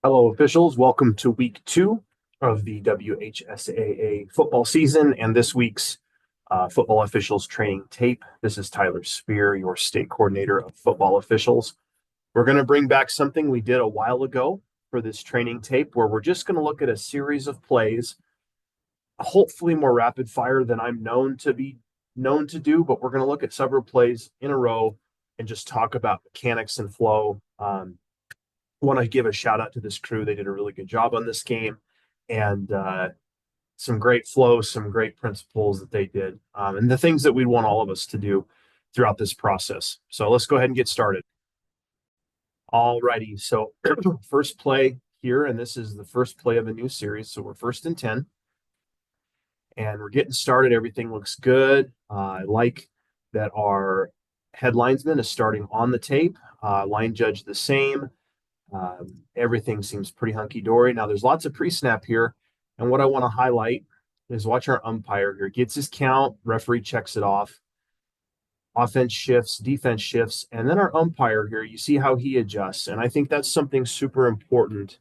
Hello, officials. Welcome to week 2 of the WHSAA football season and this week's football officials training tape. This is Tyler Spear, your state coordinator of football officials. We're going to bring back something we did a while ago for this training tape where we're just going to look at a series of plays, hopefully more rapid fire than I'm known to do, but we're going to look at several plays in a row and just talk about mechanics and flow. Want to give a shout out to this crew. They did a really good job on this game and some great flow, some great principles that they did, and the things that we'd want all of us to do throughout this process. So let's go ahead and get started. All righty. So first play here, and this is the first play of a new series. So we're first and 10, and we're getting started. Everything looks good. I like that our head linesman is starting on the tape. Line judge the same. Everything seems pretty hunky-dory. Now, there's lots of pre-snap here, and what I want to highlight is watch our umpire here. Gets his count, referee checks it off. Offense shifts, defense shifts, and then our umpire here, you see how he adjusts, and I think that's something super important,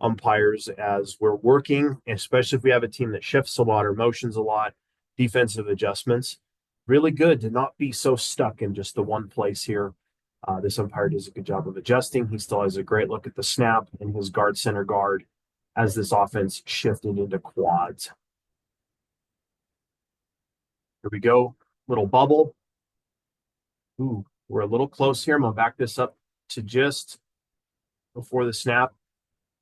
umpires, as we're working, especially if we have a team that shifts a lot or motions a lot, defensive adjustments. Really good to not be so stuck in just the one place here. This umpire does a good job of adjusting. He still has a great look at the snap and his guard center guard as this offense shifted into quads. Here we go. Little bubble. Ooh, we're a little close here. I'm going to back this up to just before the snap.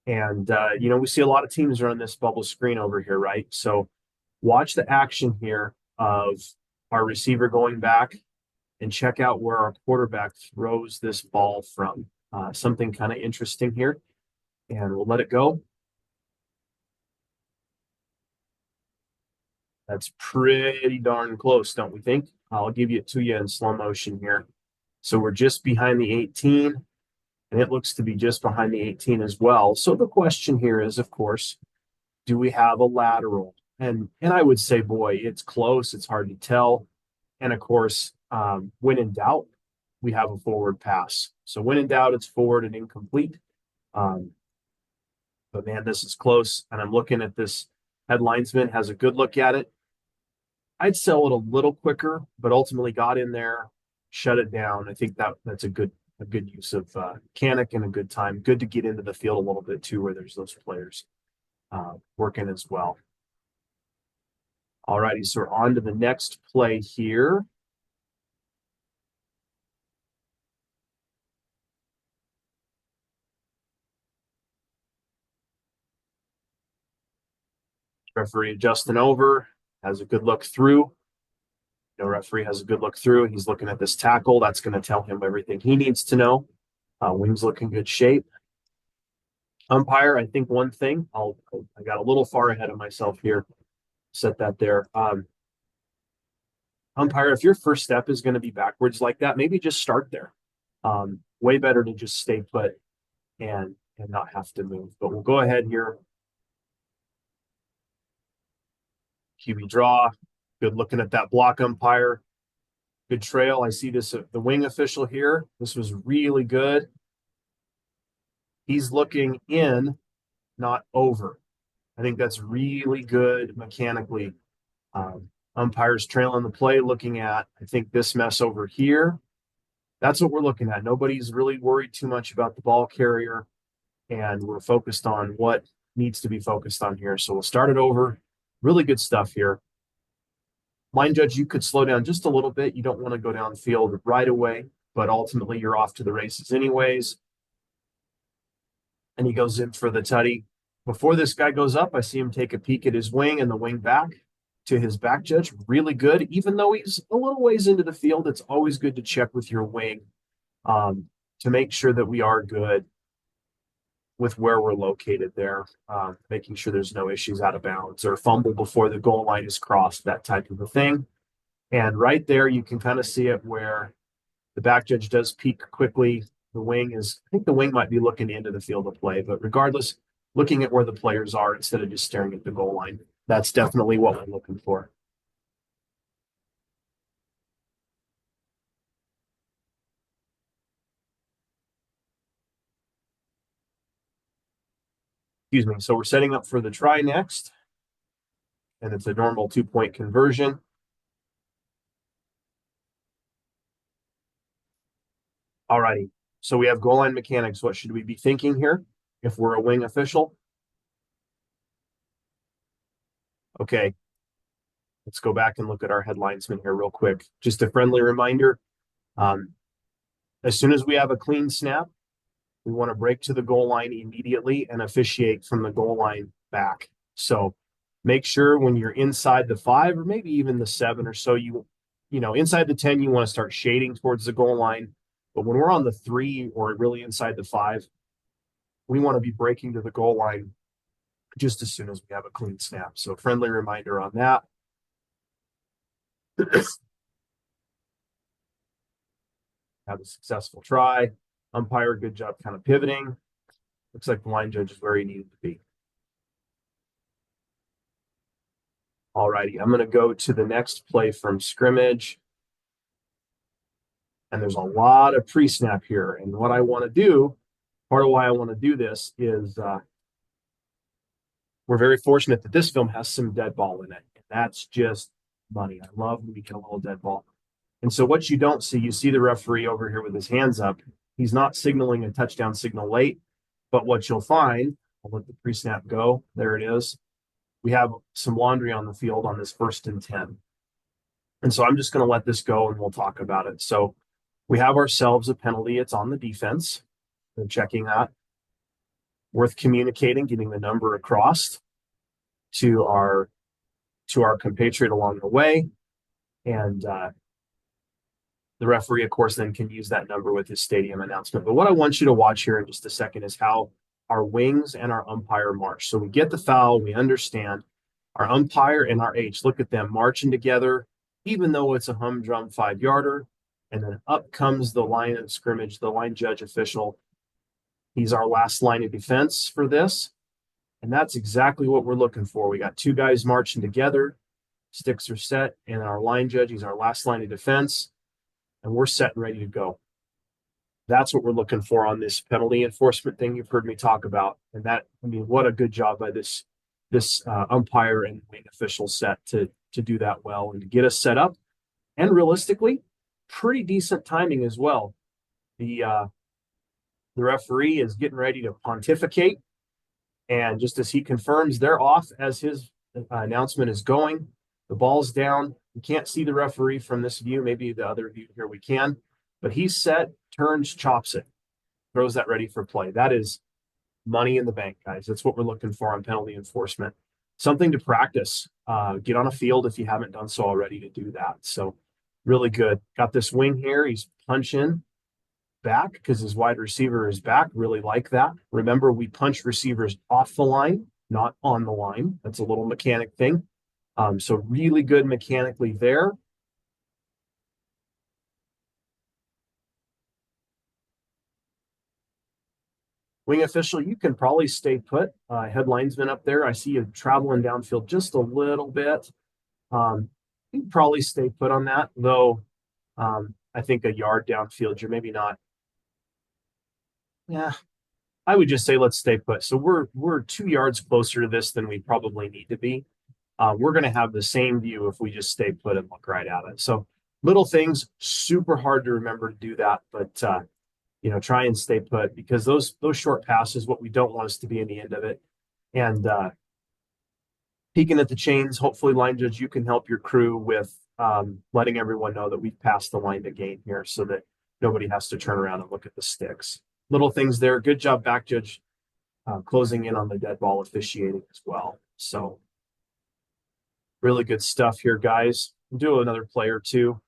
And, we see a lot of teams run this bubble screen over here, right? So watch the action here of our receiver going back and check out where our quarterback throws this ball from. Something kind of interesting here, and we'll let it go. That's pretty darn close, don't we think? I'll give it to you in slow motion here. So we're just behind the 18, and it looks to be just behind the 18 as well. So the question here is, of course, do we have a lateral? And I would say, boy, it's close. It's hard to tell. And of course, when in doubt, we have a forward pass. So when in doubt, it's forward and incomplete. But man, this is close. And I'm looking at this head linesman, has a good look at it. I'd sell it a little quicker, but ultimately got in there, shut it down. I think that's a good use of mechanic and a good time. Good to get into the field a little bit too, where there's those players working as well. All righty, so we're on to the next play here. Referee Justin over has a good look through. Referee has a good look through. He's looking at this tackle. That's going to tell him everything he needs to know. Wings look in good shape. Umpire, I think one thing, I got a little far ahead of myself here. Set that there. Umpire, if your first step is going to be backwards like that, maybe just start there. Way better to just stay put and not have to move. But we'll go ahead here. QB draw. Good looking at that block, umpire. Good trail. I see this, the wing official here. This was really good. He's looking in, not over. I think that's really good mechanically. Umpires trailing the play, looking at, I think, this mess over here. That's what we're looking at. Nobody's really worried too much about the ball carrier, and we're focused on what needs to be focused on here. So we'll start it over. Really good stuff here. Line judge, you could slow down just a little bit. You don't want to go downfield right away, but ultimately you're off to the races anyways. And he goes in for the tutty. Before this guy goes up, I see him take a peek at his wing and the wing back to his back judge. Really good. Even though he's a little ways into the field, it's always good to check with your wing to make sure that we are good with where we're located there, making sure there's no issues out of bounds or fumble before the goal line is crossed, that type of a thing. And right there, you can kind of see it where the back judge does peek quickly. The wing is, I think the wing might be looking into the field of play, but regardless, looking at where the players are instead of just staring at the goal line. That's definitely what we're looking for. Excuse me. So we're setting up for the try next, and it's a normal 2-point conversion. All righty. So we have goal line mechanics. What should we be thinking here if we're a wing official? Okay, let's go back and look at our head linesman here real quick. Just a friendly reminder. Um, as soon as we have a clean snap, we want to break to the goal line immediately and officiate from the goal line back. So make sure when you're inside the 5 or maybe even the 7 or so, inside the 10, you want to start shading towards the goal line. But when we're on the 3 or really inside the 5, we want to be breaking to the goal line just as soon as we have a clean snap. So friendly reminder on that. Have a successful try. Umpire, good job kind of pivoting. Looks like the line judge is where he needed to be. All righty, I'm going to go to the next play from scrimmage. And there's a lot of pre-snap here. And what I want to do, part of why I want to do this is we're very fortunate that this film has some dead ball in it. And that's just money. I love when we get a little dead ball. And so what you don't see, you see the referee over here with his hands up. He's not signaling a touchdown signal late. But what you'll find, I'll let the pre-snap go. There it is. We have some laundry on the field on this 1st and 10. And so I'm just going to let this go and we'll talk about it. So we have ourselves a penalty. It's on the defense. We're checking that. Worth communicating, getting the number across to our compatriot along the way. And the referee, of course, then can use that number with his stadium announcement. But what I want you to watch here in just a second is how our wings and our umpire march. So we get the foul, we understand. Our umpire and our H, look at them marching together, even though it's a humdrum 5-yarder. And then up comes the line of scrimmage, the line judge official. He's our last line of defense for this. And that's exactly what we're looking for. We got 2 guys marching together, sticks are set, and our line judge, he's our last line of defense. And we're set and ready to go. That's what we're looking for on this penalty enforcement thing you've heard me talk about. And that, I mean, what a good job by this umpire and wing official set to do that well and to get us set up. And realistically, pretty decent timing as well. The referee is getting ready to pontificate. And just as he confirms, they're off as his announcement is going. The ball's down. You can't see the referee from this view. Maybe the other view here we can. But he's set, turns, chops it, throws that ready for play. That is money in the bank, guys. That's what we're looking for on penalty enforcement. Something to practice. Get on a field if you haven't done so already to do that. So really good. Got this wing here. He's punching back because his wide receiver is back. Really like that. Remember, we punch receivers off the line, not on the line. That's a little mechanic thing. So really good mechanically there. Wing official, you can probably stay put. Head linesman up there. I see you traveling downfield just a little bit. You can probably stay put on that, though. I think a yard downfield, you're maybe not. Yeah, I would just say let's stay put. So we're 2 yards closer to this than we probably need to be. We're going to have the same view if we just stay put and look right at it. So little things, super hard to remember to do that, but try and stay put because those short passes, what we don't want us to be in the end of it. And peeking at the chains, hopefully line judge, you can help your crew with letting everyone know that we've passed the line to gain here so that nobody has to turn around and look at the sticks. Little things there. Good job, back judge, closing in on the dead ball officiating as well. So really good stuff here, guys. We'll do another play or two.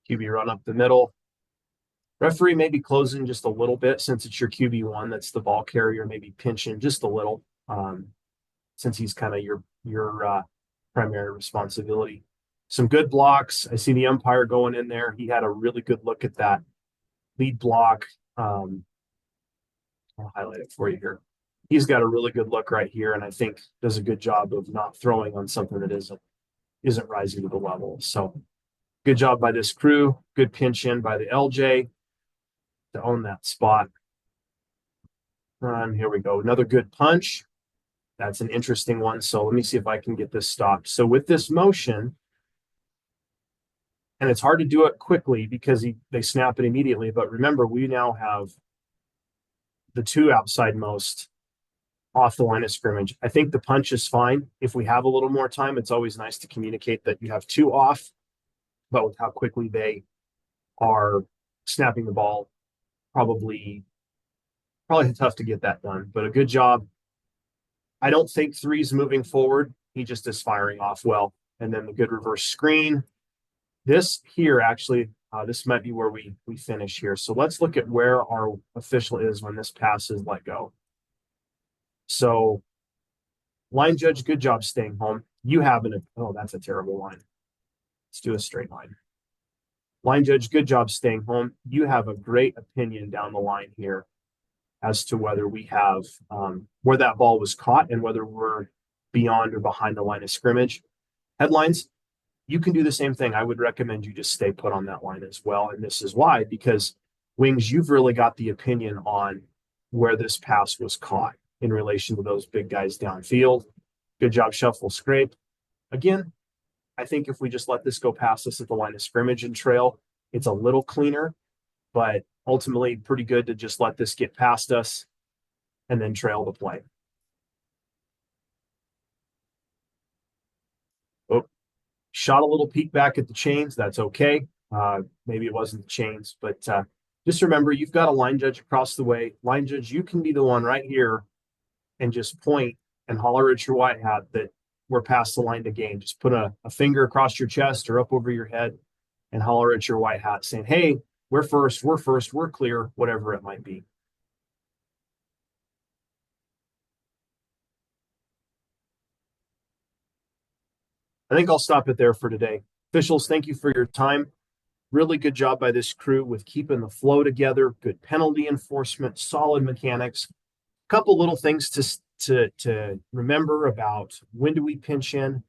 QB run up the middle. Referee may be closing just a little bit since it's your QB1 that's the ball carrier, maybe pinching just a little since he's kind of your primary responsibility. Some good blocks. I see the umpire going in there. He had a really good look at that lead block. I'll highlight it for you here. He's got a really good look right here, and I think does a good job of not throwing on something that isn't rising to the level. So good job by this crew. Good pinch in by the LJ. to own that spot. And here we go. Another good punch. That's an interesting one. So let me see if I can get this stopped. So with this motion, and it's hard to do it quickly because they snap it immediately. But remember, we now have the two outside most off the line of scrimmage. I think the punch is fine. If we have a little more time, it's always nice to communicate that you have two off, but with how quickly they are snapping the ball, probably tough to get that done. But a good job. I don't think three's moving forward. He just is firing off well. And then the good reverse screen. This here, actually, this might be where we finish here. So let's look at where our official is when this pass is let go. So line judge, good job staying home. You have oh, that's a terrible line. Let's do a straight line. Line judge, good job staying home. You have a great opinion down the line here as to whether we have where that ball was caught and whether we're beyond or behind the line of scrimmage. Headlines, you can do the same thing. I would recommend you just stay put on that line as well. And this is why, because Wings, you've really got the opinion on where this pass was caught in relation to those big guys downfield. Good job, shuffle, scrape. Again, I think if we just let this go past us at the line of scrimmage and trail, it's a little cleaner, but ultimately pretty good to just let this get past us and then trail the play. Oh, shot a little peek back at the chains. That's okay. Maybe it wasn't the chains, but just remember, you've got a line judge across the way. Line judge, you can be the one right here and just point and holler at your white hat that we're past the line to gain. Just put a finger across your chest or up over your head and holler at your white hat saying, hey, we're first, we're clear, whatever it might be. I think I'll stop it there for today. Officials, thank you for your time. Really good job by this crew with keeping the flow together, good penalty enforcement, solid mechanics. A couple little things to remember about when do we pinch in.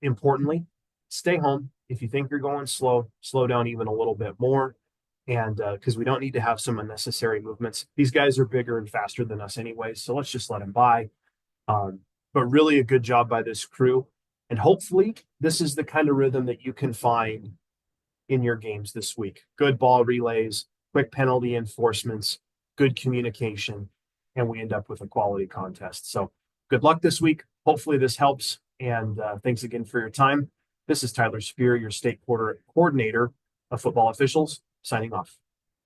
Importantly, stay home. If you think you're going slow, slow down even a little bit more. And because we don't need to have some unnecessary movements. These guys are bigger and faster than us anyway, so let's just let them by. But really a good job by this crew. And hopefully this is the kind of rhythm that you can find in your games this week. Good ball relays, quick penalty enforcements, good communication, and we end up with a quality contest. So good luck this week. Hopefully this helps. And thanks again for your time. This is Tyler Spear, your state coordinator of football officials, signing off.